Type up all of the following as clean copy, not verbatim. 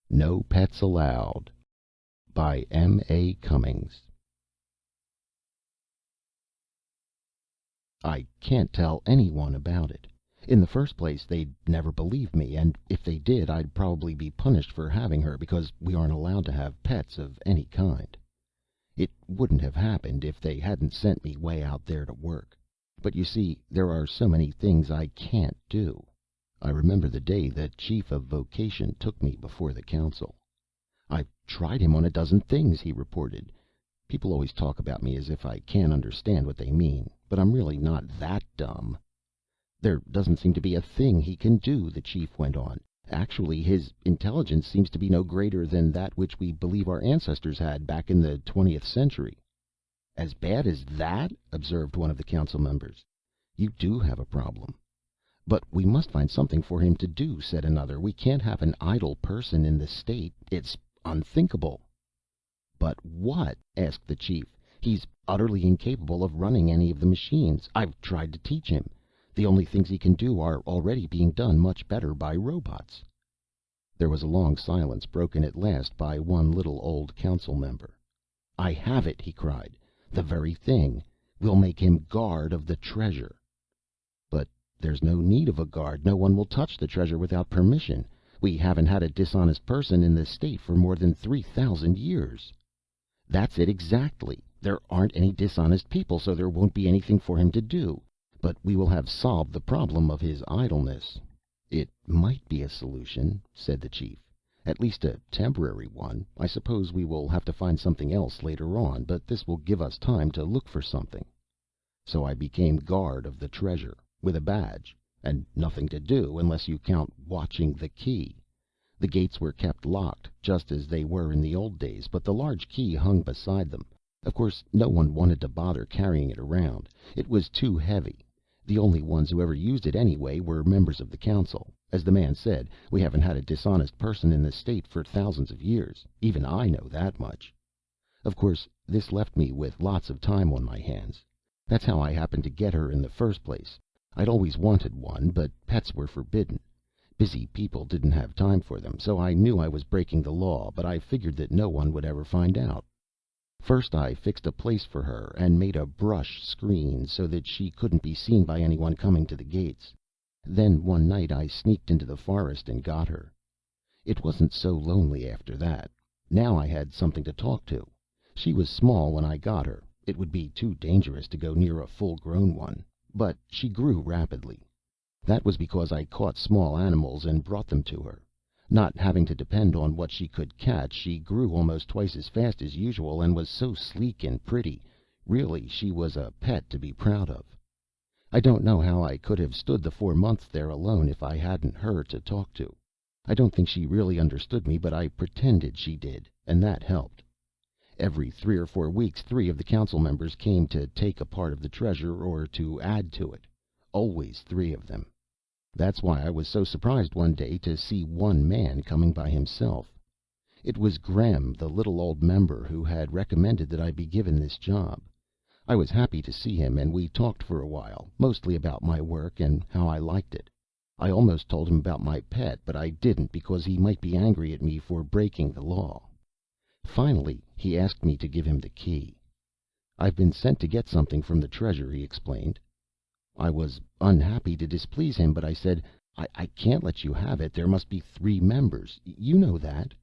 No Pets Allowed by M. A. Cummings. I can't tell anyone about it. In the first place, they'd never believe me, and if they did, I'd probably be punished for having her because we aren't allowed to have pets of any kind. It wouldn't have happened if they hadn't sent me way out there to work. But you see, there are so many things I can't do. I remember the day the chief of vocation took me before the council. "I've tried him on a dozen things," he reported. People always talk about me as if I can't understand what they mean, but I'm really not that dumb. "There doesn't seem to be a thing he can do," the chief went on. "Actually, his intelligence seems to be no greater than that which we believe our ancestors had back in the 20th century." "As bad as that?" observed one of the council members. "You do have a problem." "But we must find something for him to do," said another. "We can't have an idle person in the state. It's unthinkable." "But what?" asked the chief. "He's utterly incapable of running any of the machines. I've tried to teach him. The only things he can do are already being done much better by robots." There was a long silence, broken at last by one little old council member. "I have it!" he cried. "The very thing. We'll make him guard of the treasure." "But there's no need of a guard. No one will touch the treasure without permission. We haven't had a dishonest person in the state for more than 3,000 years." "That's it exactly. There aren't any dishonest people, so there won't be anything for him to do. But we will have solved the problem of his idleness." "It might be a solution," said the chief. "At least a temporary one. I suppose we will have to find something else later on, but this will give us time to look for something." So I became guard of the treasure, with a badge, and nothing to do unless you count watching the key. The gates were kept locked, just as they were in the old days, but the large key hung beside them. Of course, no one wanted to bother carrying it around. It was too heavy. The only ones who ever used it anyway were members of the council. As the man said, we haven't had a dishonest person in the state for thousands of years. Even I know that much. Of course, this left me with lots of time on my hands. That's how I happened to get her in the first place. I'd always wanted one, but pets were forbidden. Busy people didn't have time for them, so I knew I was breaking the law, but I figured that no one would ever find out. First I fixed a place for her and made a brush screen so that she couldn't be seen by anyone coming to the gates. Then one night I sneaked into the forest and got her. It wasn't so lonely after that. Now I had something to talk to. She was small when I got her. It would be too dangerous to go near a full-grown one. But she grew rapidly. That was because I caught small animals and brought them to her. Not having to depend on what she could catch, she grew almost twice as fast as usual, and was so sleek and pretty. Really, she was a pet to be proud of. I don't know how I could have stood the 4 months there alone if I hadn't her to talk to. I don't think she really understood me, but I pretended she did, and that helped. Every 3 or 4 weeks, 3 of the council members came to take a part of the treasure or to add to it. Always 3 of them. That's why I was so surprised one day to see one man coming by himself. It was Grem, the little old member, who had recommended that I be given this job. I was happy to see him, and we talked for a while, mostly about my work and how I liked it. I almost told him about my pet, but I didn't because he might be angry at me for breaking the law. Finally, he asked me to give him the key. "I've been sent to get something from the treasure," he explained. I was unhappy to displease him, but I said, I can't let you have it. There must be 3 members. You know that."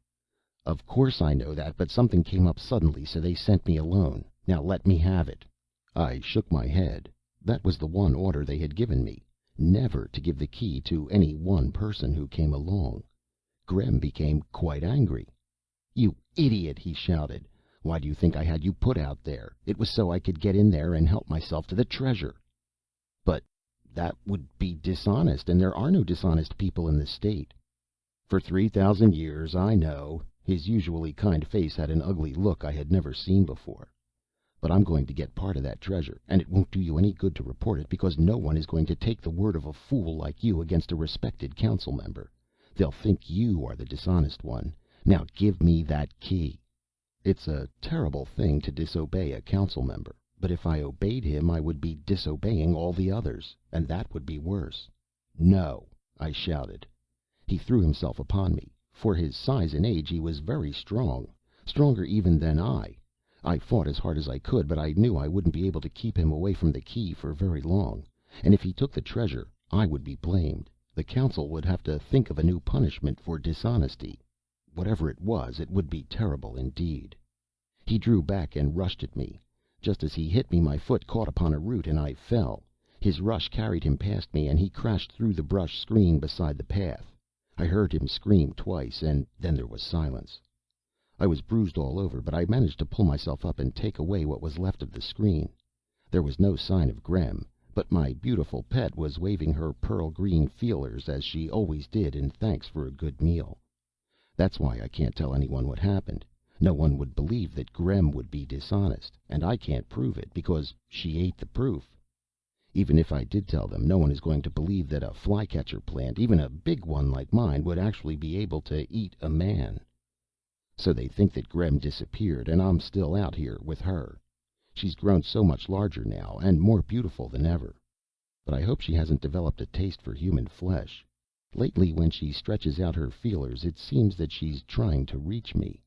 "Of course I know that, but something came up suddenly, so they sent me alone. Now let me have it." I shook my head. That was the one order they had given me, never to give the key to any one person who came along. Grem became quite angry. "You idiot!" he shouted. "Why do you think I had you put out there? It was so I could get in there and help myself to the treasure." "But that would be dishonest, and there are no dishonest people in the state." "For 3,000 years, I know." His usually kind face had an ugly look I had never seen before. "But I'm going to get part of that treasure, and it won't do you any good to report it, because no one is going to take the word of a fool like you against a respected council member. They'll think you are the dishonest one. Now give me that key." It's a terrible thing to disobey a council member. But if I obeyed him, I would be disobeying all the others, and that would be worse. "No!" I shouted. He threw himself upon me. For his size and age he was very strong, stronger even than I. I fought as hard as I could, but I knew I wouldn't be able to keep him away from the key for very long. And if he took the treasure, I would be blamed. The council would have to think of a new punishment for dishonesty. Whatever it was, it would be terrible indeed. He drew back and rushed at me. Just as he hit me, my foot caught upon a root and I fell. His rush carried him past me, and he crashed through the brush screen beside the path. I heard him scream twice, and then there was silence. I was bruised all over, but I managed to pull myself up and take away what was left of the screen. There was no sign of Grem, but my beautiful pet was waving her pearl green feelers as she always did in thanks for a good meal. That's why I can't tell anyone what happened. No one would believe that Grem would be dishonest, and I can't prove it, because she ate the proof. Even if I did tell them, no one is going to believe that a flycatcher plant, even a big one like mine, would actually be able to eat a man. So they think that Grem disappeared, and I'm still out here with her. She's grown so much larger now, and more beautiful than ever. But I hope she hasn't developed a taste for human flesh. Lately, when she stretches out her feelers, it seems that she's trying to reach me.